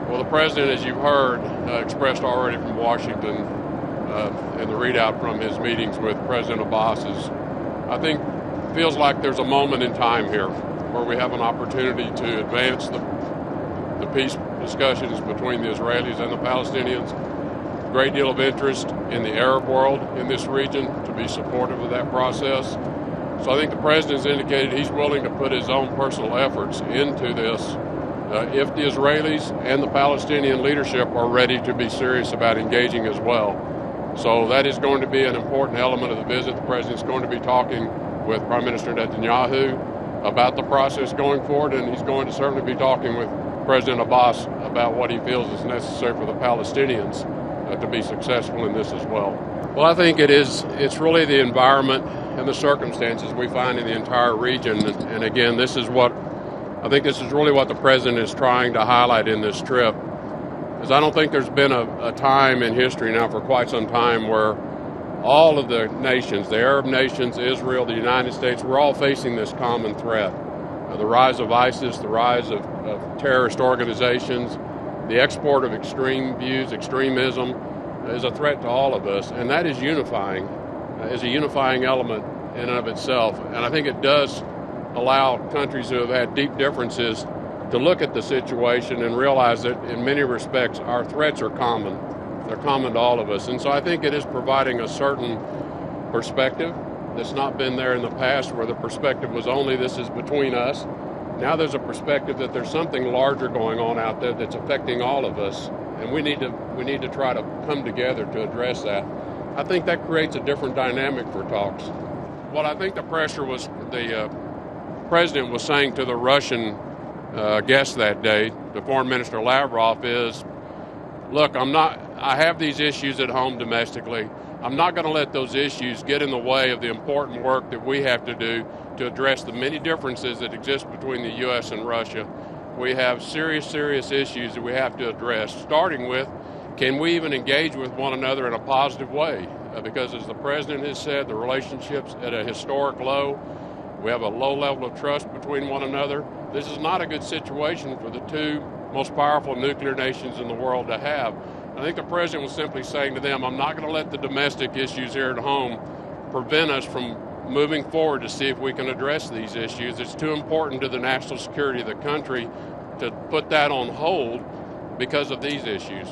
Well, the president, as you've heard, expressed already from Washington in the readout from his meetings with President Abbas is, I think, feels like there's a moment in time here where we have an opportunity to advance the peace discussions between the Israelis and the Palestinians. A great deal of interest in the Arab world in this region to be supportive of that process. So I think the president's indicated he's willing to put his own personal efforts into this if the Israelis and the Palestinian leadership are ready to be serious about engaging as well. So that is going to be an important element of the visit. The president's going to be talking with Prime Minister Netanyahu about the process going forward, and he's going to certainly be talking with President Abbas about what he feels is necessary for the Palestinians to be successful in this as well. Well, I think it's really the environment and the circumstances we find in the entire region. And again, this is really what the president is trying to highlight in this trip. Because I don't think there's been a time in history now for quite some time where all of the nations, the Arab nations, Israel, the United States, we're all facing this common threat. The rise of ISIS, the rise of terrorist organizations, the export of extreme views, extremism is a threat to all of us. And that is unifying, is a unifying element in and of itself. And I think it does allow countries who have had deep differences to look at the situation and realize that in many respects our threats are common. They're common to all of us. And so I think it is providing a certain perspective that's not been there in the past, where the perspective was only this is between us. Now there's a perspective that there's something larger going on out there that's affecting all of us, and we need to try to come together to address that. I think that creates a different dynamic for talks. What I think the pressure was, the president was saying to the Russian guest that day, the Foreign Minister Lavrov, is, look, I have these issues at home domestically. I'm not going to let those issues get in the way of the important work that we have to do to address the many differences that exist between the U.S. and Russia. We have serious issues that we have to address, starting with, can we even engage with one another in a positive way? Because as the president has said, the relationship's at a historic low. We have a low level of trust between one another. This is not a good situation for the two most powerful nuclear nations in the world to have. I think the president was simply saying to them, I'm not going to let the domestic issues here at home prevent us from moving forward to see if we can address these issues. It's too important to the national security of the country to put that on hold because of these issues.